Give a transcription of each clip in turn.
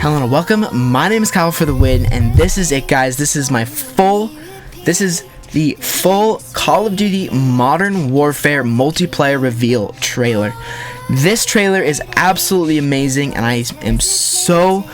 Hello and welcome. My name is Kyle for the win, and this is it, guys. This is the full Call of Duty Modern Warfare multiplayer reveal trailer. This trailer is absolutely amazing, and I am so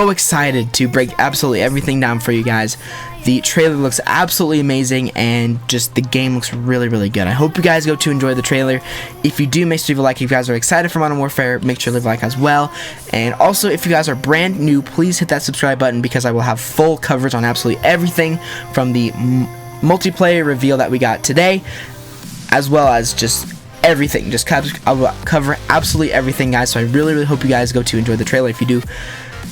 excited to break absolutely everything down for you guys. The trailer looks absolutely amazing, and just the game looks really good. I hope you guys go to enjoy the trailer. If you do, make sure you leave a like. If you guys are excited for Modern Warfare, make sure to leave a like as well. And also, if you guys are brand new, please hit that subscribe button, because I will have full coverage on absolutely everything from the multiplayer reveal that we got today, as well as just everything. I will cover absolutely everything, guys. So I really hope you guys go to enjoy the trailer. If you do,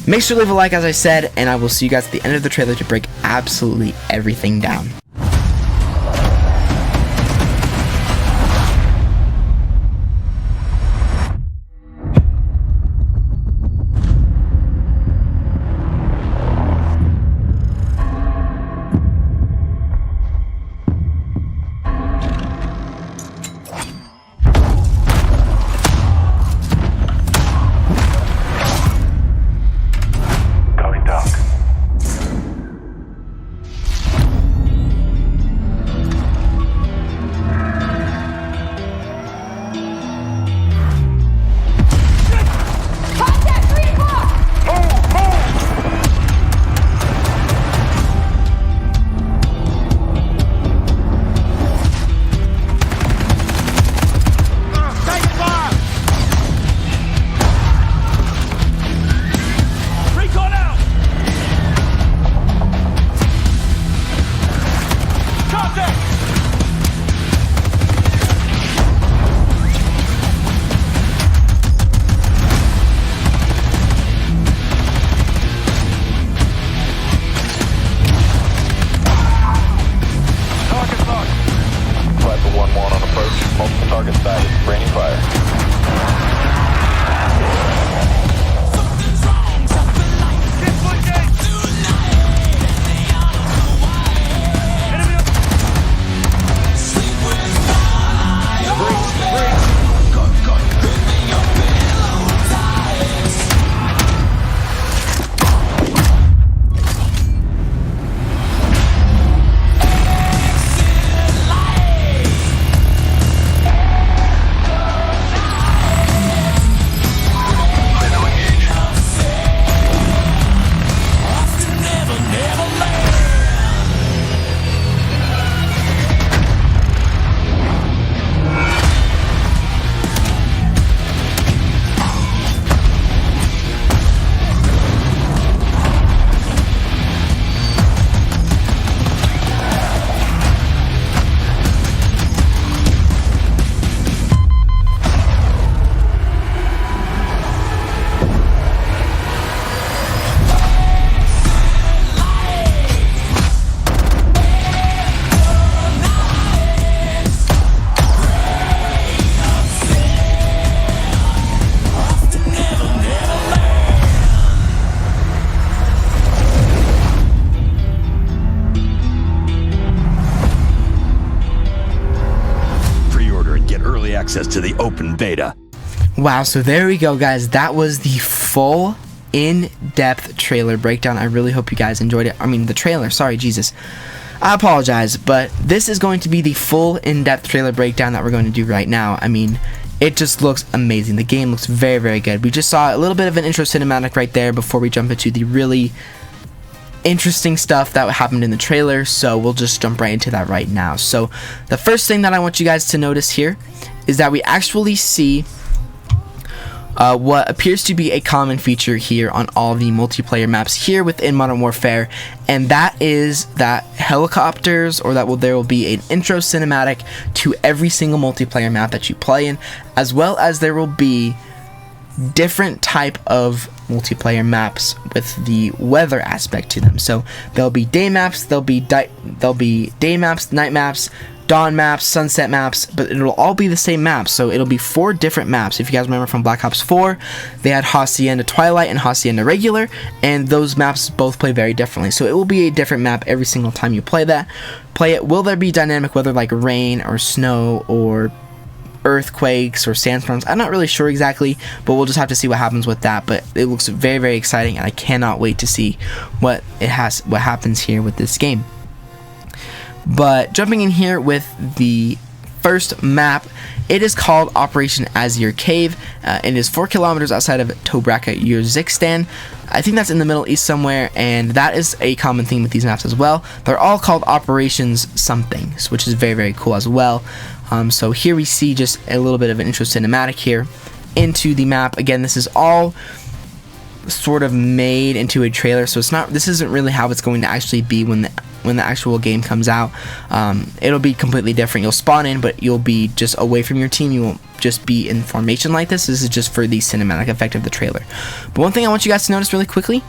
make sure to leave a like, as I said, and I will see you guys at the end of the trailer to break absolutely everything down. Multiple targets sighted. Raining fire. Access to the open beta. Wow, so there we go, guys. That was the full in-depth trailer breakdown. I really hope you guys enjoyed it. I mean, the trailer, sorry, Jesus. I apologize, but this is going to be the full in-depth trailer breakdown that we're going to do right now. I mean, it just looks amazing. The game looks very good. We just saw a little bit of an intro cinematic right there before we jump into the really interesting stuff that happened in the trailer, so we'll just jump right into that right now. So the first thing that I want you guys to notice here is that we actually see what appears to be a common feature here on all the multiplayer maps here within Modern Warfare, and that is that helicopters, or that there will be an intro cinematic to every single multiplayer map that you play in, as well as there will be different type of multiplayer maps with the weather aspect to them. So there'll be day maps, there'll be day maps, night maps, dawn maps, sunset maps, but it'll all be the same maps. So it'll be 4 different maps. If you guys remember from Black Ops 4, they had Hacienda Twilight and Hacienda Regular, and those maps both play very differently. So it will be a different map every single time you play it. Will there be dynamic weather like rain or snow or earthquakes or sandstorms. I'm not really sure exactly, but we'll just have to see what happens with that. But it looks very, very exciting, and I cannot wait to see what happens here with this game. But jumping in here with the first map, it is called Operation Azure Cave. It is 4 kilometers outside of Tobruk, Uzbekistan. I think that's in the Middle East somewhere, and that is a common theme with these maps as well. They're all called Operations something, which is very, very cool as well. So here we see just a little bit of an intro cinematic here into the map. Again, this is all sort of made into a trailer, so this isn't really how it's going to actually be when the actual game comes out. It'll be completely different. You'll spawn in, but you'll be just away from your team. You won't just be in formation like this. This is just for the cinematic effect of the trailer. But one thing I want you guys to notice really quickly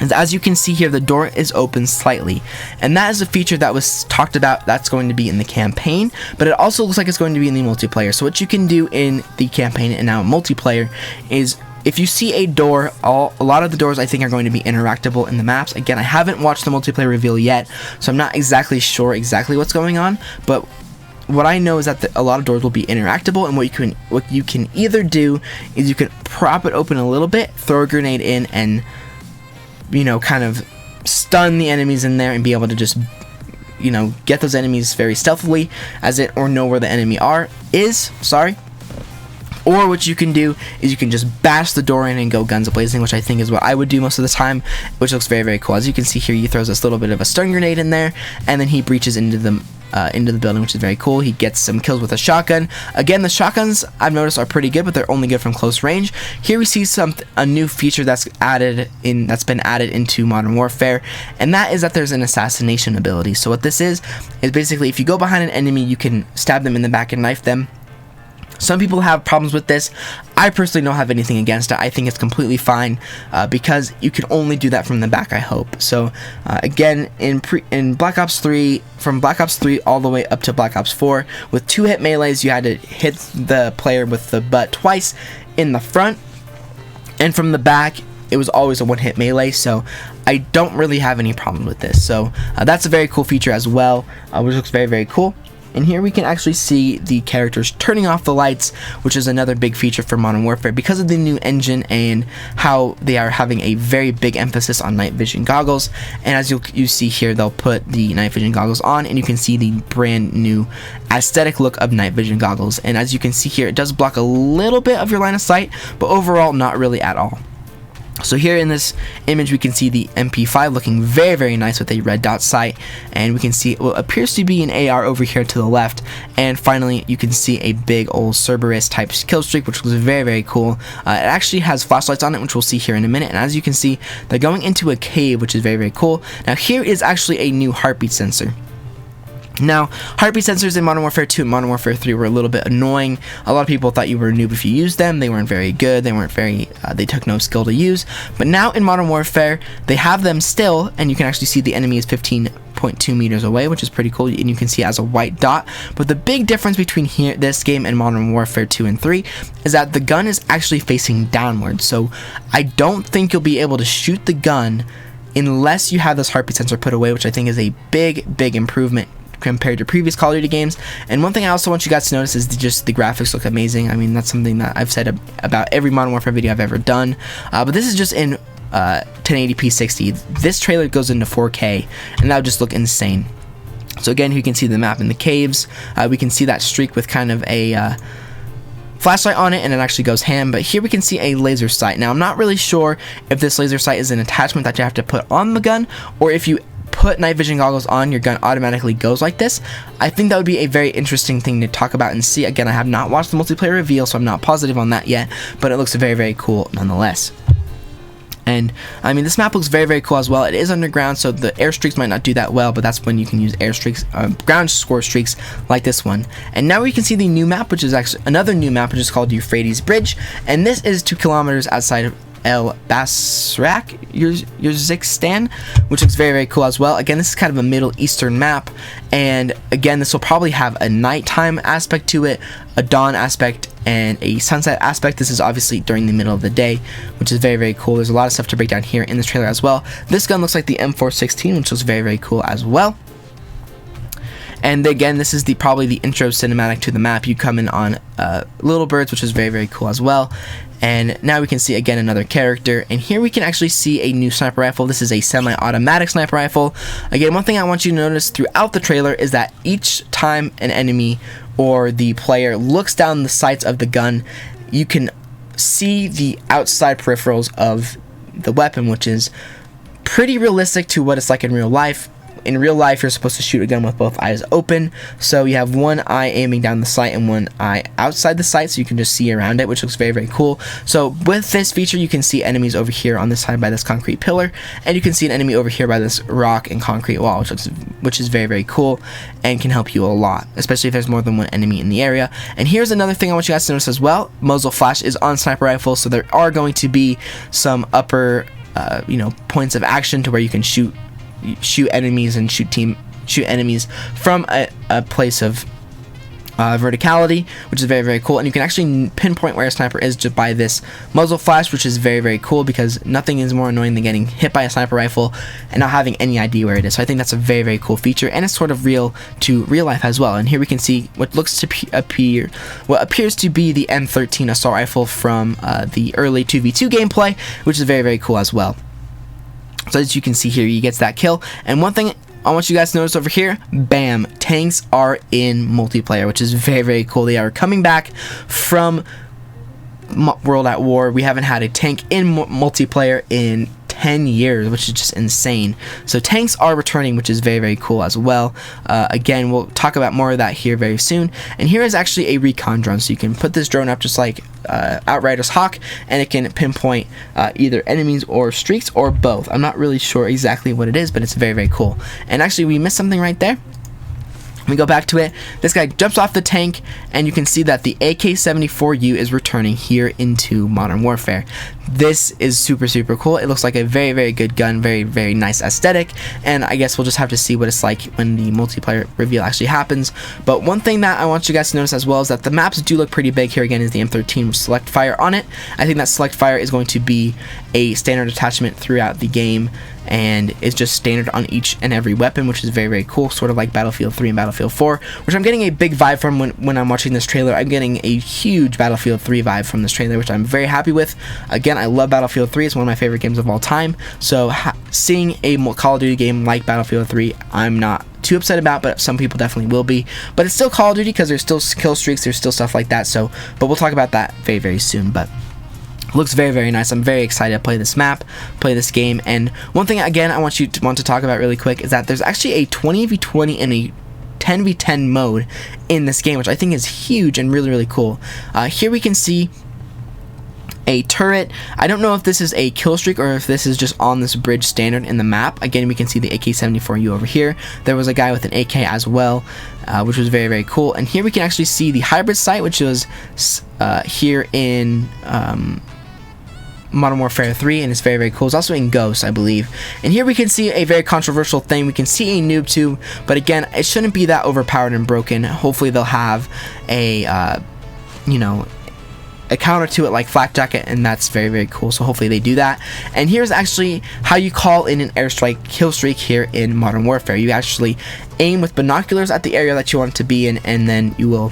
is, as you can see here, the door is open slightly, and that is a feature that was talked about that's going to be in the campaign, but it also looks like it's going to be in the multiplayer. So what you can do in the campaign and now multiplayer is, if you see a door, a lot of the doors I think are going to be interactable in the maps. Again, I haven't watched the multiplayer reveal yet, so I'm not exactly sure what's going on, but what I know is that a lot of doors will be interactable, and what you can either do is you can prop it open a little bit, throw a grenade in, and kind of stun the enemies in there and be able to just get those enemies very stealthily or know where the enemy is. Or what you can do is you can just bash the door in and go guns blazing, which I think is what I would do most of the time, which looks very, very cool. As you can see here, he throws this little bit of a stun grenade in there, and then he breaches into the building, which is very cool. He gets some kills with a shotgun. Again, the shotguns I've noticed are pretty good, but they're only good from close range. Here we see a new feature that's been added into Modern Warfare, and that is that there's an assassination ability. So what this is basically, if you go behind an enemy, you can stab them in the back and knife them. Some people have problems with this. I personally don't have anything against it. I think it's completely fine because you can only do that from the back, I hope. So again, in Black Ops 3, from Black Ops 3 all the way up to Black Ops 4, with 2-hit melees, you had to hit the player with the butt twice in the front, and from the back it was always a 1-hit melee. So I don't really have any problem with this. So that's a very cool feature as well, which looks very, very cool. And here we can actually see the characters turning off the lights, which is another big feature for Modern Warfare because of the new engine and how they are having a very big emphasis on night vision goggles. And as you see here, they'll put the night vision goggles on, and you can see the brand new aesthetic look of night vision goggles. And as you can see here, it does block a little bit of your line of sight, but overall not really at all. So here in this image, we can see the MP5 looking very, very nice with a red dot sight, and we can see what appears to be an AR over here to the left. And finally, you can see a big old Cerberus type kill streak, which looks very, very cool. It actually has flashlights on it, which we'll see here in a minute. And as you can see, they're going into a cave, which is very, very cool. Now here is actually a new heartbeat sensor. Now, heartbeat sensors in Modern Warfare 2 and Modern Warfare 3 were a little bit annoying. A lot of people thought you were a noob if you used them. They weren't very good. They took no skill to use. But now in Modern Warfare, they have them still, and you can actually see the enemy is 15.2 meters away, which is pretty cool, and you can see it as a white dot. But the big difference between this game and Modern Warfare 2 and 3 is that the gun is actually facing downwards. So I don't think you'll be able to shoot the gun unless you have this heartbeat sensor put away, which I think is a big, big improvement compared to previous Call of Duty games. And one thing I also want you guys to notice is just the graphics look amazing. I mean, that's something that I've said about every Modern Warfare video I've ever done, but this is just in 1080p 60. This trailer goes into 4K, and that would just look insane. So again, you can see the map in the caves. We can see that streak with kind of a flashlight on it, and it actually goes ham. But here we can see a laser sight. Now I'm not really sure if this laser sight is an attachment that you have to put on the gun, or if you put night vision goggles on, your gun automatically goes like this. I think that would be a very interesting thing to talk about and see. Again, I have not watched the multiplayer reveal, so I'm not positive on that yet, but it looks very, very cool nonetheless. And I mean, this map looks very, very cool as well. It is underground, so the airstreaks might not do that well, but that's when you can use airstreaks, ground score streaks like this one. And now we can see the new map, which is actually another new map, which is called Euphrates Bridge, and this is 2 kilometers outside of El Basrak, Uzbekistan, which looks very, very cool as well. Again, this is kind of a Middle Eastern map, and again, this will probably have a nighttime aspect to it, a dawn aspect, and a sunset aspect. This is obviously during the middle of the day, which is very, very cool. There's a lot of stuff to break down here in this trailer as well. This gun looks like the M416, which looks very, very cool as well. And again, this is probably the intro cinematic to the map. You come in on Little Birds, which is very, very cool as well. And now we can see again another character, and here we can actually see a new sniper rifle. This is a semi-automatic sniper rifle. Again, one thing I want you to notice throughout the trailer is that each time an enemy or the player looks down the sights of the gun, you can see the outside peripherals of the weapon, which is pretty realistic to what it's like in real life. In real life, you're supposed to shoot a gun with both eyes open, so you have one eye aiming down the sight and one eye outside the sight, so you can just see around it, which looks very, very cool. So with this feature, you can see enemies over here on this side by this concrete pillar, and you can see an enemy over here by this rock and concrete wall, which is very, very cool and can help you a lot, especially if there's more than one enemy in the area. And here's another thing I want you guys to notice as well. Muzzle flash is on sniper rifles, so there are going to be some upper points of action to where you can shoot enemies and shoot enemies from a place of verticality, which is very, very cool. And you can actually pinpoint where a sniper is just by this muzzle flash, which is very, very cool, because nothing is more annoying than getting hit by a sniper rifle and not having any idea where it is. So I think that's a very, very cool feature, and it's sort of real to real life as well. And here we can see what appears to be the M13 assault rifle from the early 2v2 gameplay, which is very, very cool as well. So as you can see here, he gets that kill. And one thing I want you guys to notice over here, bam, tanks are in multiplayer, which is very, very cool. They are coming back from World at War. We haven't had a tank in multiplayer in 10 years, which is just insane. So tanks are returning, which is very, very cool as well. Again, we'll talk about more of that here very soon. And here is actually a recon drone, so you can put this drone up just like Outrider's Hawk, and it can pinpoint either enemies or streaks or both. I'm not really sure exactly what it is, but it's very, very cool. And actually, we missed something right there. We go back to it. This guy jumps off the tank, and you can see that the AK-74U is returning here into Modern Warfare. This is super, super cool. It looks like a very, very good gun, very, very nice aesthetic, and I guess we'll just have to see what it's like when the multiplayer reveal actually happens. But one thing that I want you guys to notice as well is that the maps do look pretty big. Here again is the M13 with select fire on it. I think that select fire is going to be a standard attachment throughout the game, and it's just standard on each and every weapon, which is very, very cool, sort of like Battlefield 3 and Battlefield 4, which I'm getting a big vibe from when I'm watching this trailer. I'm getting a huge Battlefield 3 vibe from this trailer, which I'm very happy with. Again, I love Battlefield 3. It's one of my favorite games of all time, so seeing a Call of Duty game like Battlefield 3, I'm not too upset about, but some people definitely will be. But it's still Call of Duty because there's still kill streaks, there's still stuff like that, but we'll talk about that very, very soon. But looks very, very nice. I'm very excited to play this map, play this game. And one thing again I want to talk about really quick is that there's actually a 20v20 and a 10v10 mode in this game, which I think is huge and really, really cool. Here we can see a turret. I don't know if this is a kill streak or if this is just on this bridge standard in the map. Again, we can see the AK-74U over here. There was a guy with an AK as well, which was very, very cool. And here we can actually see the hybrid sight, which was here in Modern Warfare 3, and it's very, very cool. It's also in Ghost, I believe. And here we can see a very controversial thing. We can see a noob tube, but again, it shouldn't be that overpowered and broken. Hopefully they'll have a a counter to it like Flak Jacket, and that's very, very cool. So hopefully they do that. And here's actually how you call in an airstrike kill streak here in Modern Warfare. You actually aim with binoculars at the area that you want it to be in, and then you will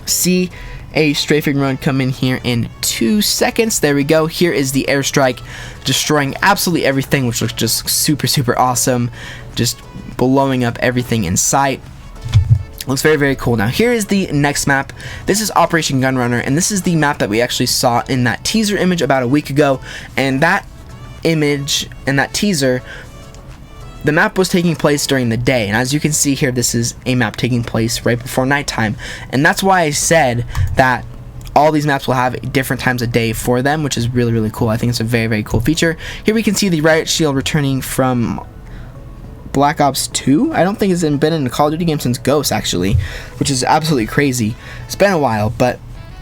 see a strafing run come in here in 2 seconds. There we go. Here is the airstrike, destroying absolutely everything, which looks just super, super awesome, just blowing up everything in sight. Looks very, very cool. Now here is the next map. This is Operation Gunrunner, and this is the map that we actually saw in that teaser image about a week ago. And that image and that teaser, the map was taking place during the day, and as you can see here, this is a map taking place right before nighttime. And that's why I said that all these maps will have different times of day for them, which is really, really cool. I think it's a very, very cool feature. Here we can see the Riot Shield returning from Black Ops 2. I don't think it's been in a Call of Duty game since Ghost, actually, which is absolutely crazy. It's been a while, but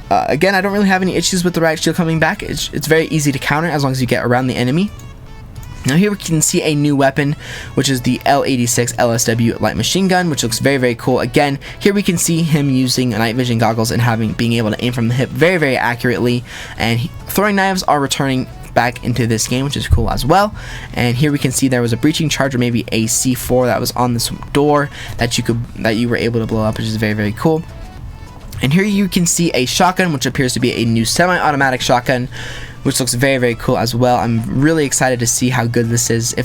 again, I don't really have any issues with the Riot Shield coming back. It's very easy to counter as long as you get around the enemy. Now here we can see a new weapon, which is the L86 LSW light machine gun, which looks very, very cool. Again, here we can see him using night vision goggles and being able to aim from the hip very, very accurately. And throwing knives are returning back into this game, which is cool as well. And here we can see there was a breaching charge, or maybe a C4 that was on this door that you were able to blow up, which is very, very cool. And here you can see a shotgun, which appears to be a new semi-automatic shotgun, which looks very, very cool as well. I'm really excited to see how good this is.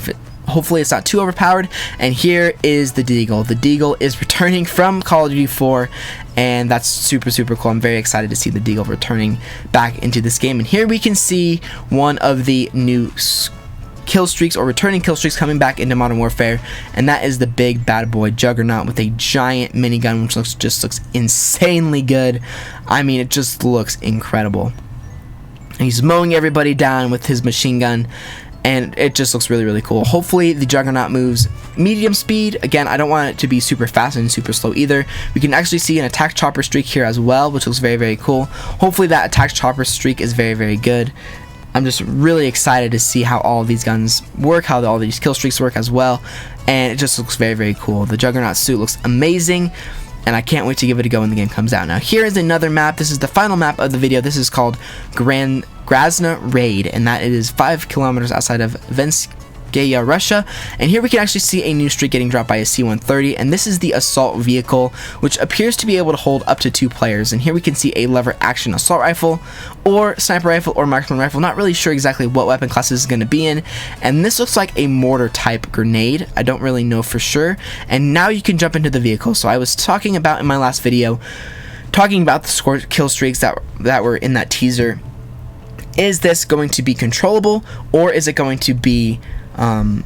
Hopefully it's not too overpowered. And here is the Deagle. The Deagle is returning from Call of Duty 4, and that's super, super cool. I'm very excited to see the Deagle returning back into this game. And here we can see one of the new kill streaks, or returning kill streaks, coming back into Modern Warfare, and that is the big bad boy Juggernaut with a giant minigun, which just looks insanely good. I mean, it just looks incredible. He's mowing everybody down with his machine gun, and it just looks really, really cool. Hopefully the Juggernaut moves medium speed. Again, I don't want it to be super fast and super slow either. We can actually see an attack chopper streak here as well, which looks very, very cool. Hopefully that attack chopper streak is very, very good. I'm just really excited to see how all of these guns work, how all these kill streaks work as well, and it just looks very, very cool. The Juggernaut suit looks amazing, and I can't wait to give it a go when the game comes out. Now here is another map. This is the final map of the video. This is called Grozny Raid, and that is 5 kilometers outside of Venskaya, Russia. And here we can actually see a new streak getting dropped by a C-130, and this is the assault vehicle, which appears to be able to hold up to 2 players. And here we can see a lever action assault rifle, or sniper rifle, or marksman rifle. Not really sure exactly what weapon class this is going to be in, and this looks like a mortar type grenade. I don't really know for sure. And now you can jump into the vehicle. So I was talking about in my last video, talking about the kill streaks that were in that teaser. Is this going to be controllable, or is it going to be AI?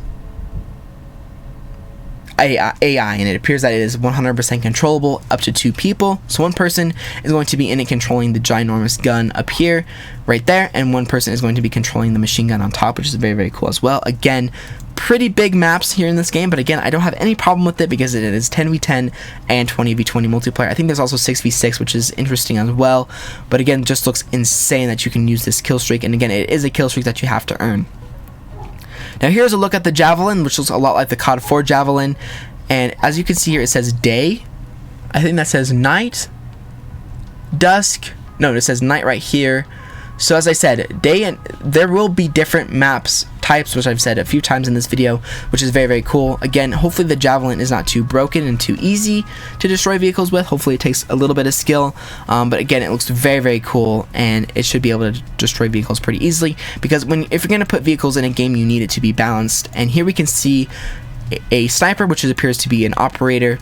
And it appears that it is 100% controllable up to 2 people. So one person is going to be in it controlling the ginormous gun up here, right there, and one person is going to be controlling the machine gun on top, which is very, very cool as well. Again, pretty big maps here in this game, but again, I don't have any problem with it because it is 10v10 and 20v20 multiplayer. I think there's also 6v6, which is interesting as well, but again, just looks insane that you can use this kill streak. And again, it is a kill streak that you have to earn. Now here's a look at the Javelin, which looks a lot like the COD 4 Javelin, and as you can see here, it says day. I think that says night, dusk. No, it says night right here. So as I said, day, and there will be different maps types, which I've said a few times in this video, which is very, very cool. Again, hopefully the Javelin is not too broken and too easy to destroy vehicles with. Hopefully it takes a little bit of skill, but again, it looks very, very cool, and it should be able to destroy vehicles pretty easily, because if you're going to put vehicles in a game, you need it to be balanced. And here we can see a sniper, which appears to be an operator,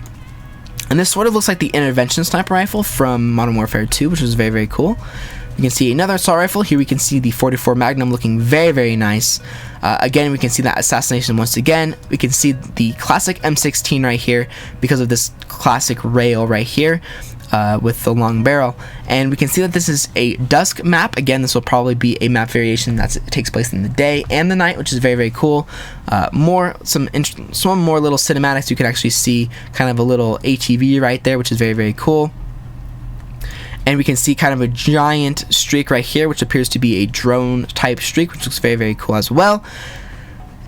and this sort of looks like the intervention sniper rifle from Modern Warfare 2, which is very, very cool. We can see another assault rifle. Here we can see the 44 Magnum looking very, very nice. Again, we can see that assassination once again. We can see the classic M16 right here because of this classic rail right here with the long barrel. And we can see that this is a dusk map. Again, this will probably be a map variation that takes place in the day and the night, which is very, very cool. Some more little cinematics. You can actually see kind of a little ATV right there, which is very, very cool. And we can see kind of a giant streak right here, which appears to be a drone type streak, which looks very, very cool as well.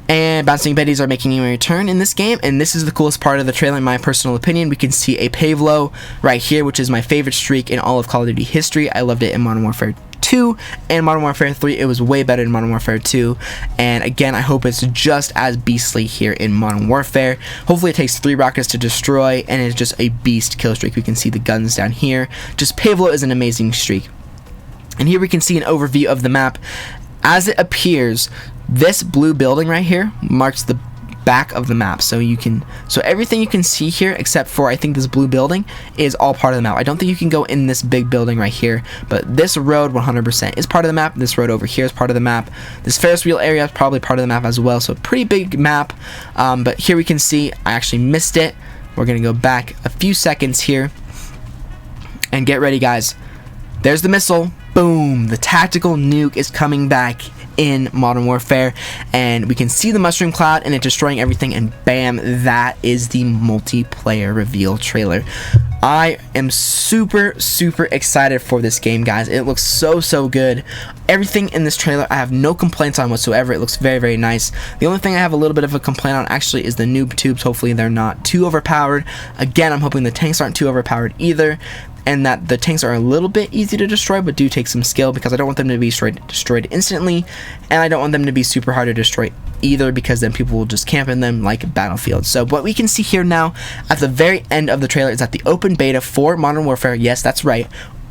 And bouncing betties are making a return in this game, and this is the coolest part of the trailer in my personal opinion. We can see a Pavlo right here, which is my favorite streak in all of Call of Duty history. I loved it in Modern Warfare 2 and Modern Warfare 3. It was way better in Modern Warfare 2, and again, I hope it's just as beastly here in Modern Warfare. Hopefully it takes 3 rockets to destroy, and it's just a beast kill streak. We can see the guns down here. Just Pavlo is an amazing streak. And here we can see an overview of the map. As it appears, this blue building right here marks the back of the map, so everything you can see here except for I think this blue building is all part of the map. I don't think you can go in this big building right here, but this road 100% is part of the map. This road over here is part of the map. This Ferris wheel area is probably part of the map as well, so pretty big map. But here we can see I actually missed it. We're gonna go back a few seconds here and get ready, guys. There's the missile. Boom, the tactical nuke is coming back in Modern Warfare, and we can see the mushroom cloud and it destroying everything, and bam, that is the multiplayer reveal trailer. I am super excited for this game, guys. It looks so good. Everything in this trailer I have no complaints on whatsoever. It looks very nice. The only thing I have a little bit of a complaint on actually is the noob tubes. Hopefully they're not too overpowered. Again, I'm hoping the tanks aren't too overpowered either. and that the tanks are a little bit easy to destroy, but do take some skill, because I don't want them to be destroyed instantly, and I don't want them to be super hard to destroy either, because then people will just camp in them like Battlefield. So what we can see here now at the very end of the trailer is that the open beta for Modern Warfare, yes, that's right,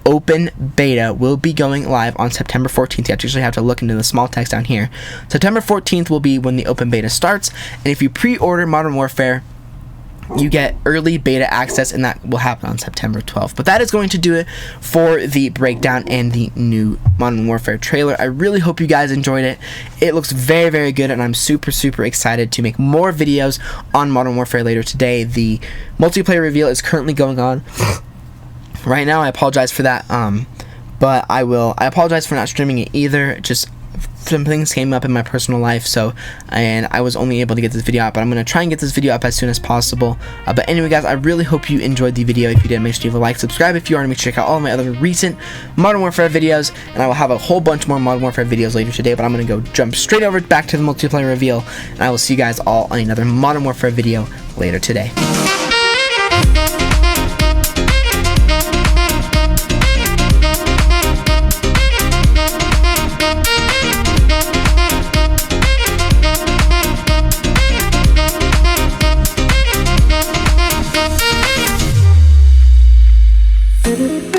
open beta will be going live on September 14th. You actually have to look into the small text down here. September 14th will be when the open beta starts, and if you pre-order Modern Warfare, you get early beta access, and that will happen on September 12th. But that is going to do it for the breakdown and the new Modern Warfare trailer. I really hope you guys enjoyed it. It looks very, very good, and I'm super, super excited to make more videos on Modern Warfare later today. The multiplayer reveal is currently going on right now. I apologize for that, but I apologize for not streaming it either. Just some things came up in my personal life, and I was only able to get this video out, but I'm going to try and get this video up as soon as possible. But anyway, guys, I really hope you enjoyed the video. If you did, make sure you leave a like, subscribe if you are, and make sure to check out all of my other recent Modern Warfare videos, and I will have a whole bunch more Modern Warfare videos later today, but I'm going to go jump straight over back to the multiplayer reveal, and I will see you guys all on another Modern Warfare video later today. Thank you.